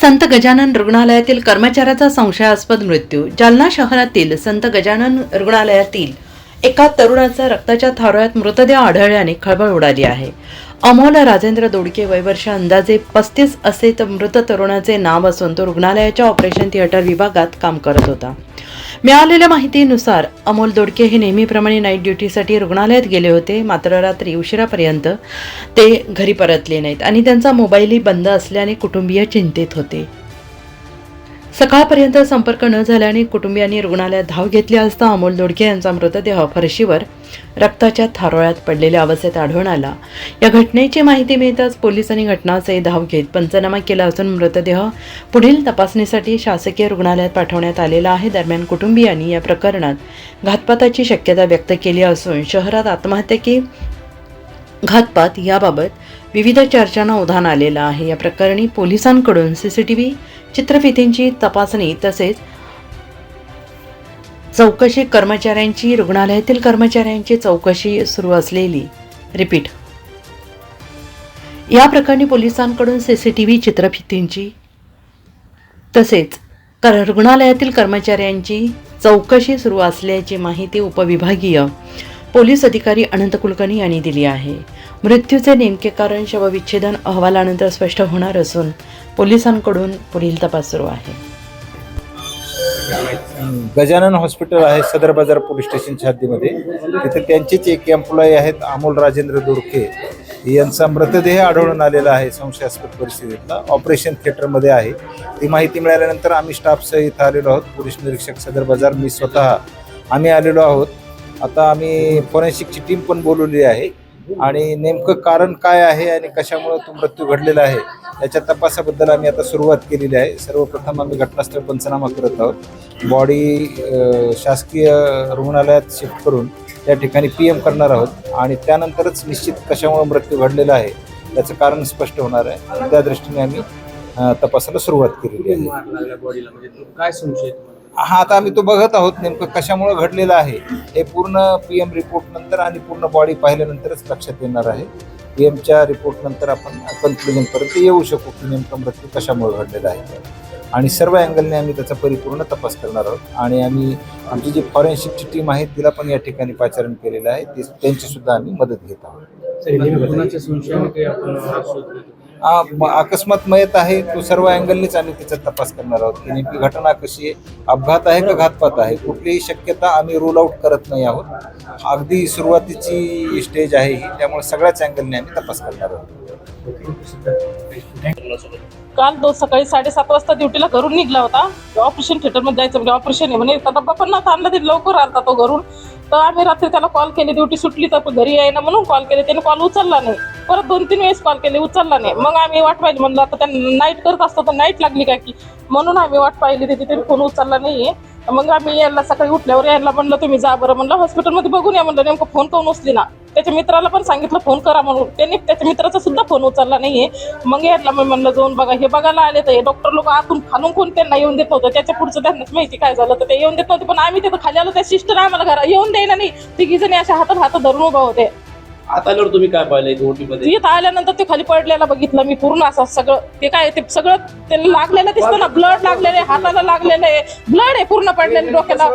संत गजानन रुग्णालयातील कर्मचाऱ्याचा संशयास्पद मृत्यू. जालना शहरातील संत गजानन रुग्णालयातील एका तरुणाचा रक्ताच्या थारोळ्यात मृतदेह आढळल्याने खळबळ उडाली आहे. अमोल राजेंद्र दोडके, वय वर्ष अंदाजे 35 असे तर मृत तरुणाचे नाव असून तो रुग्णालयाच्या ऑपरेशन थिएटर विभागात काम करत होता. मिळालेल्या माहितीनुसार अमोल दोडके हे नेहमीप्रमाणे नाईट ड्युटीसाठी रुग्णालयात गेले होते. मात्र रात्री उशिरापर्यंत ते घरी परतले नाहीत आणि त्यांचा मोबाईलही बंद असल्याने कुटुंबीय चिंतित होते. सकाळपर्यंत संपर्क न झाल्याने कुटुंबियांनी रुग्णालयात धाव घेतली असता अमोल दोडके यांचा मृतदेह फरशीवर रक्ताच्या थारोळ्यात पडलेल्या अवस्थेत आढळून आला. या घटनेची माहिती मिळताच पोलिसांनी घटनास्थळी धाव घेत पंचनामा केला असून मृतदेह पुढील तपासणीसाठी शासकीय रुग्णालयात पाठवण्यात आलेला आहे. दरम्यान कुटुंबियांनी या प्रकरणात घातपाताची शक्यता व्यक्त केली असून शहरात आत्महत्या की घातपात याबाबत विविध चर्चांना उधाण आलेलं आहे. या प्रकरणी पोलिसांकडून CCTV चित्रफितींची तपासणी तसेच चौकशी रुग्णालयातील कर्मचाऱ्यांची चौकशी सुरू असलेली या प्रकरणी पोलिसांकडून CCTV चित्रफितींची तसेच रुग्णालयातील कर्मचाऱ्यांची चौकशी सुरू असल्याची माहिती उपविभागीय पोलीस अधिकारी अनंत कुलकर्णी यांनी दिली आहे. मृत्यूचे नेमके कारण शवविच्छेदन अहवालानंतर स्पष्ट होणार असून पोलिसांकडून पुढील तपास सुरू आहे. गजानन हॉस्पिटल आहे सदर बाजार पोलीस स्टेशनच्या हद्दीमध्ये. तिथे त्यांचेच एक एम्प्लॉई आहेत अमोल राजेंद्र दोडके यांचा मृतदेह आढळून आलेला आहे संशयास्पद परिस्थितीतला. ऑपरेशन थिएटरमध्ये आहे. ती माहिती मिळाल्यानंतर आम्ही स्टाफसह इथं आलेलो आहोत. पोलीस निरीक्षक सदर बाजार, मी स्वतः आम्ही आलेलो आहोत. आता आम्ही फॉरेन्सिकची टीम पण बोलवली आहे आणि नेमकं कारण काय आहे आणि कशामुळे तो मृत्यू घडलेला आहे याच्या तपासाबद्दल आम्ही आता सुरुवात केलेली आहे. सर्वप्रथम आम्ही घटनास्थळ पंचनामा करत आहोत. बॉडी शासकीय रुग्णालयात शिफ्ट करून त्या ठिकाणी PM करणार आहोत आणि त्यानंतरच निश्चित कशामुळे मृत्यू घडलेला आहे याचं कारण स्पष्ट होणार आहे. त्या दृष्टीने आम्ही तपासाला सुरुवात केलेली आहे. हा, आता आम्ही तो बघत आहोत नेमकं कशामुळे घडलेलं आहे हे पूर्ण PM रिपोर्ट नंतर आणि पूर्ण बॉडी पाहिल्यानंतरच लक्षात येणार आहे. PMच्या रिपोर्ट नंतर आपण कन्क्लुजनपर्यंत येऊ शकू की नेमकं मृत्यू कशामुळे घडलेला आहे आणि सर्व अँगलने आम्ही त्याचा परिपूर्ण तपास करणार आहोत. आणि आमची जी फॉरेन्सिकची टीम आहे तिला पण या ठिकाणी पाचारण केलेलं आहे. त्यांची सुद्धा आम्ही मदत घेत आहोत. अकस्मात मयत आहे तो सर्व अँगलनेच आम्ही त्याचा तपास करणार आहोत की नेमकी घटना कशी आहे, अपघात आहे का घातपात आहे, कुठलीही शक्यता आम्ही रूल आउट करत नाही आहोत. अगदी सुरुवातीची स्टेज आहे ही, त्यामुळे सगळ्याच अँगलने आम्ही तपास करणार आहोत. काल सकाळी 7:30 वाजता ड्युटीला घरून निघला होता. ऑपरेशन थिएटरमध्ये जायचं म्हणजे ऑपरेशन आहे म्हणे. डब्बा पण नव्हता आणला, ते लवकर आलता तो घरून. तर आम्ही रात्री त्याला कॉल केले, ड्युटी सुटली तर घरी यायना म्हणून कॉल केले. त्याने कॉल उचलला नाही. परत 2-3 वेळेस कॉल केले, उचलला नाही. मग आम्ही वाट पाहिली, म्हणलं आता त्यांना नाईट करत असतो तर नाईट लागली काय की, म्हणून आम्ही वाट पाहिली. त्याने फोन उचलला नाहीये. मग आम्ही यायला सकाळी उठल्यावर यायला म्हणलं तुम्ही जा बरं, म्हणलं हॉस्पिटलमध्ये बघून या. म्हणलं नेमकं फोन करून उचली ना. त्याच्या मित्राला पण सांगितलं फोन करा म्हणून, त्यांनी त्याच्या मित्राचा सुद्धा फोन उचलला नाहीये. मग यायला मी म्हणलं जाऊन बघा. हे बघायला आले तर हे डॉक्टर लोक आतून खालून कोण त्यांना येऊन देत नव्हतं. त्याच्या पुढचं त्यांनाच माहिती काय झालं तर ते येऊन देत नव्हते. पण आम्ही तिथं खाली आलो, त्या सिस्टर आम्हाला घरा येऊन द्यायला नाही. 3 जणी अशा हातात धरून उभा होते. आता तुम्ही काय पाहिलं ओटीमध्ये? इथं आल्यानंतर ते खाली पडलेला बघितलं मी पूर्ण. असं सगळं ते काय ते सगळं त्याला लागलेलं दिसतं ना, ब्लड लागलेलं, हाताला लागलेलं आहे, ब्लड आहे पूर्ण पडलेलं डोक्याला.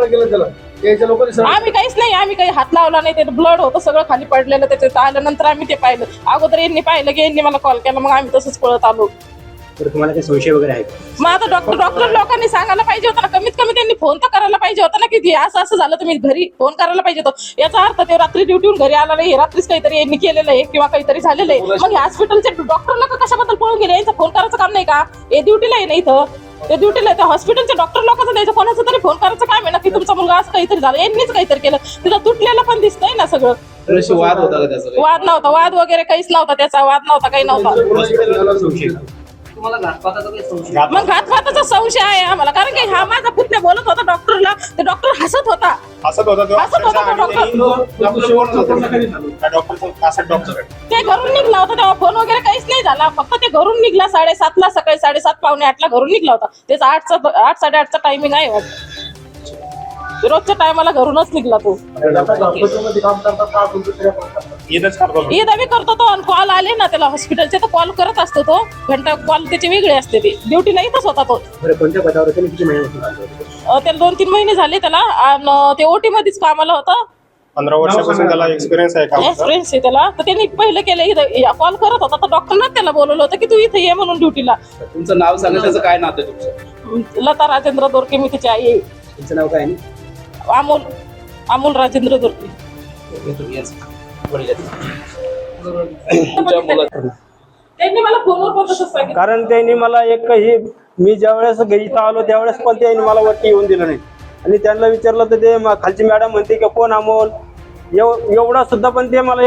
आम्ही काहीच नाही, आम्ही काही हात लावला नाही. ते ब्लड होतं सगळं खाली पडलेलं. त्याच्यात आल्यानंतर आम्ही ते पाहिलं. अगोदर यांनी पाहिलं की यांनी मला कॉल केला, मग आम्ही तसंच पळत आलो. तर तुम्हाला काही संशय वगैरे आहे? मग आता डॉक्टर लोकांनी सांगायला पाहिजे होतं ना, कमीत कमी त्यांनी फोन तर करायला पाहिजे होता ना की असं झालं तुम्ही घरी फोन करायला पाहिजे होतं. याचा अर्थ ते रात्री ड्युटीहून घरी आला नाही, रात्रीच काहीतरी यांनी केलेलं आहे किंवा काहीतरी झालेलं आहे. मग हॉस्पिटलचे डॉक्टर लोक कशाबद्दल पळून गेले? यांचा फोन करायचं काम नाही का? हे ड्युटीला आहे ना इथं, ते ड्युटीला त्या हॉस्पिटलच्या डॉक्टर लोकांचं द्यायचं, कोणाचं तरी फोन करायचं काम आहे ना की तुमचा मुलगा असं काहीतरी झालं, यांनीच काहीतरी केलं. तिथं तुटलेलं पण दिसतंय ना सगळं. वाद होता का त्याचा? वाद नव्हता, वाद वगैरे काहीच नव्हता, त्याचा वाद नव्हता, काही नव्हता. तुम्हाला घातपाताचा काही संशय मग घातपाताचा संशय आहे आम्हाला, कारण की हा माझा पुतण्या बोलत होता डॉक्टरला, ते डॉक्टर हसत होता. हसत होता तो हसत होता तो डॉक्टर. ते घरून निघला होता तेव्हा फोन वगैरे काहीच नाही झाला, फक्त ते घरून निघला 7:30ला, सकाळी 7:30 पावणे 8ला घरून निघला होता. त्याचा 8-8:30चा टायमिंग आहे वाटतं. रोजच्या टायमाला घरूनच निघला तो. इथंच करतो इथं बी करतो तो, आणि कॉल आले ना त्याला हॉस्पिटलचे तर कॉल करत असतो तो. घंटा कॉल त्याचे वेगळे असते, ते ड्युटीला इथंच होता तो. बरं, कोणत्या पदावर होते आणि किती महिन्यापासून काम करत होते? त्याला 2-3 महिने झाले त्याला, आणि ते ओटी मध्येच कामाला होता. 15 वर्षापासून त्याला एक्सपिरियन्स आहे का एक्सपिरियन्स आहे त्याला. तर त्यांनी पहिलं केलं, इथं कॉल करत होता तर डॉक्टरना त्याला बोलवलं होतं की तू इथे ये म्हणून ड्युटीला. तुमचं नाव सांगा, त्याचं काय नातं आहे तुमचं? लता राजेंद्र दोरके, मी तिची आई आहे. तुमचं नाव काय आहे? अमोल राजेंद्र दोरके. तुम्ही यांचं वडील आहेत. तुमच्या मुलाचं त्यांनी मला फोनवर पण तसंच सांगितलं. कारण त्यांनी मला एकही, मी ज्यावेळेस इथं आलो त्यावेळेस पण त्यांनी मला वरती येऊन दिलं नाही. आणि त्यांना विचारलं तर ते खालची मॅडम म्हणते की कोण अमोल, एवढा सुद्धा पण ते मला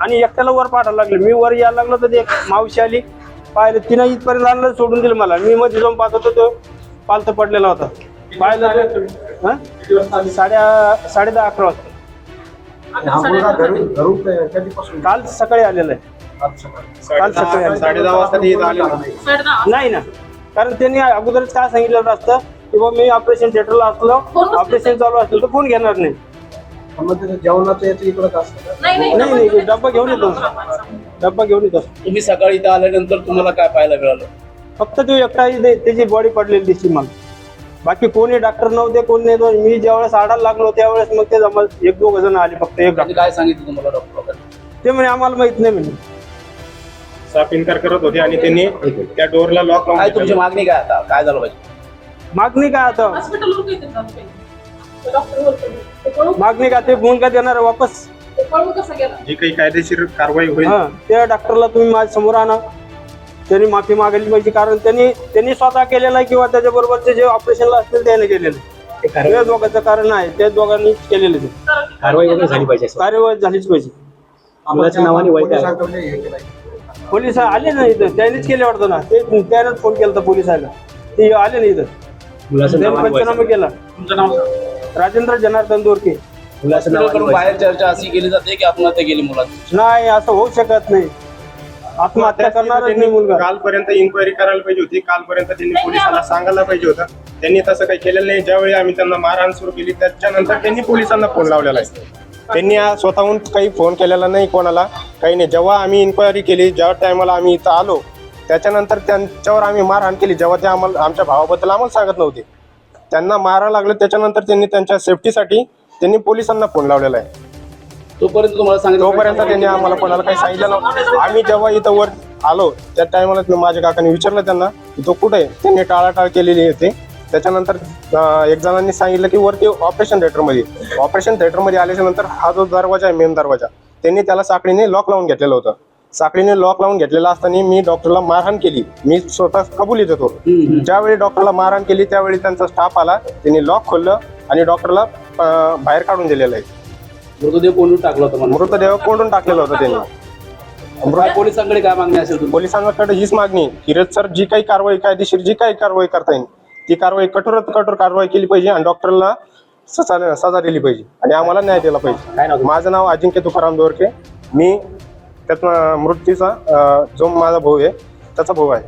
आणि एकट्याला वर पाठायला लागले. मी वर यायला लागलो तर ते मावशी आली, पाहिलं तिनं इथपर्यंत आणलं, सोडून दिलं मला. मी मध्ये जाऊन पाहत होतो, तो पालथ पडलेला होता. पाहिलं 10:30-11 वाजता. काल सकाळी आलेलं आहे. काल सकाळी आलेलं. 10:30 वाजता ते इथं आले ना. 10:30. नाही ना, कारण त्यांनी अगोदरच काय सांगितलं असतं की बाबा मी ऑपरेशन थिएटरला असलो, ऑपरेशन चालू असेल तर फोन घेणार नाही. नाही, नाही, डब्बा घेऊन येतो, डब्बा घेऊन येतो. तुम्ही सकाळी इथं आल्यानंतर तुम्हाला काय पाहायला मिळालं? फक्त तो एकटा त्याची बॉडी पडलेली दिसली मला. बाकी कोणी डॉक्टर नव्हते, कोणी नाही. मी ज्यावेळेस आडायला लागलो त्यावेळेस मग ते जमा 1-2 जण आले, फक्त एक त्यांनी काय सांगितलं तुम्हाला डॉक्टर? ते म्हणे आम्हाला माहित नाही म्हणे. साफ इन्कार करत होते आणि त्यांनी त्या डोरला लॉक काय लावून तुमची मागणी काय आता? काय झालं पाहिजे? मागणी काय आता, हॉस्पिटलवर काही ते झालं पाहिजे. ते डॉक्टर बोलतो, ते कळू- मागणी काय, ते फोन का देणार वापस? ते कळू कसं गेलं? जी काही कायदेशीर कारवाई होईल हा, त्या डॉक्टरला तुम्ही माझ्या समोर आणा. त्यांनी माफी मागायला पाहिजे, कारण त्यांनी स्वतः केलेला आहे किंवा त्याच्या बरोबरचे जे ऑपरेशनला असतील त्याने केलेलं आहे. त्या दोघांचं कारण आहे, त्या दोघांनी केलेलं आहे. कारवाई वगैरे झाली पाहिजे असं. कार्यवाही झालीच पाहिजे. मुलाच्या नावाने वाईट आहे. पोलिस आले ना इथं, त्यांनीच केले वाटतं ना, त्यानेच फोन केला होता पोलिसाला. ते आले ना इथं, मुलाचं नाव त्यांनी पंचनामा केला. तुमचं नाव राजेंद्र जनार्दन दोरके. मुलाचं नाव करून बाहेर चर्चा अशी केली जाते की आत्महत्या केली मुलाची. नाही, असं होऊ शकत नाही. आत्महत्या करणारच नाही मुलगा. कालपर्यंत इन्क्वायरी करायला पाहिजे होती. कालपर्यंत त्यांनी पोलिसांना सांगायला पाहिजे होतं. त्यांनी तसं काही केलेलं नाही. ज्यावेळी आम्ही त्यांना मारहाण सुरू केली त्याच्यानंतर त्यांनी पोलिसांना फोन लावलेला आहे. त्यांनी स्वतःहून काही फोन केलेला नाही कोणाला, काही नाही. जेव्हा आम्ही इन्क्वायरी केली, ज्या टायमाला आम्ही इथं आलो त्याच्यानंतर त्यांच्यावर आम्ही मारहाण केली, जेव्हा ते आम्हाला आमच्या भावाबद्दल आम्हाला सांगत नव्हते. त्यांना मारायला लागलं त्याच्यानंतर त्यांनी त्यांच्या सेफ्टीसाठी त्यांनी पोलिसांना फोन लावलेला आहे. तोपर्यंत तुम्हाला सांगितलं तोपर्यंत त्यांनी आम्हाला कोणाला काही सांगितलं नव्हतं. आम्ही जेव्हा इथं वर आलो त्या टायमाला माझ्या काकांनी विचारलं त्यांना की तो कुठे आहे. त्यांनी टाळाटाळ केलेली होती. त्याच्यानंतर एक जणांनी सांगितलं की वरती ऑपरेशन थिएटरमध्ये आल्याच्या नंतर हा जो दरवाजा आहे, मेन दरवाजा, त्यांनी त्याला साखळीने लॉक लावून घेतलेलं होतं. साखळीने लॉक लावून घेतलेलं असताना मी डॉक्टरला मारहाण केली. मी स्वतः कबुलीत होतो. ज्यावेळी डॉक्टरला मारहाण केली त्यावेळी त्यांचा स्टाफ आला, त्यांनी लॉक खोललं आणि डॉक्टरला बाहेर काढून दिलेलं आहे. मृतदेह कोणून टाकला होता मला? मृतदेह कोंडून टाकलेला होता त्यांनी. काय पोलिसांकडे काय मागणी असेल तुमची? पोलिसांकडे हीच मागणी की सर जी काही कारवाई कायदेशीर जी काही कारवाई करता येईल ती कारवाई कठोरात कठोर कारवाई केली पाहिजे आणि डॉक्टरला सजा दिली पाहिजे आणि आम्हाला न्याय दिला पाहिजे. काय नाव? माझं नाव अजिंक्य तुकाराम दोरके. मी त्यात मृत्यूचा जो माझा भाऊ आहे त्याचा भाऊ आहे.